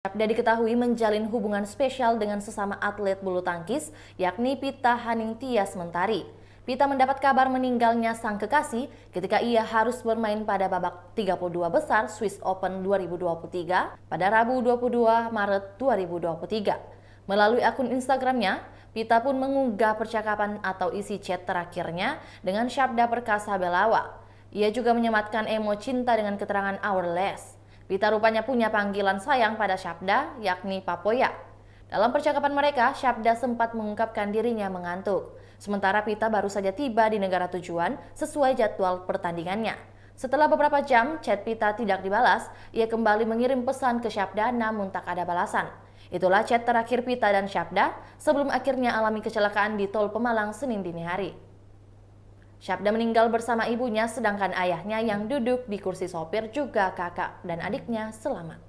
Syabda diketahui menjalin hubungan spesial dengan sesama atlet bulu tangkis, yakni Pita Haningtyas Mentari. Pita mendapat kabar meninggalnya sang kekasih ketika ia harus bermain pada babak 32 besar Swiss Open 2023 pada Rabu 22 Maret 2023. Melalui akun Instagramnya, Pita pun mengunggah percakapan atau isi chat terakhirnya dengan Syabda Perkasa Belawa. Ia juga menyematkan emo cinta dengan keterangan "Hourless". Pita rupanya punya panggilan sayang pada Syabda, yakni Papoya. Dalam percakapan mereka, Syabda sempat mengungkapkan dirinya mengantuk. Sementara Pita baru saja tiba di negara tujuan sesuai jadwal pertandingannya. Setelah beberapa jam, chat Pita tidak dibalas, ia kembali mengirim pesan ke Syabda namun tak ada balasan. Itulah chat terakhir Pita dan Syabda sebelum akhirnya alami kecelakaan di Tol Pemalang Senin dini hari. Syabda meninggal bersama ibunya, sedangkan ayahnya yang duduk di kursi sopir juga kakak dan adiknya selamat.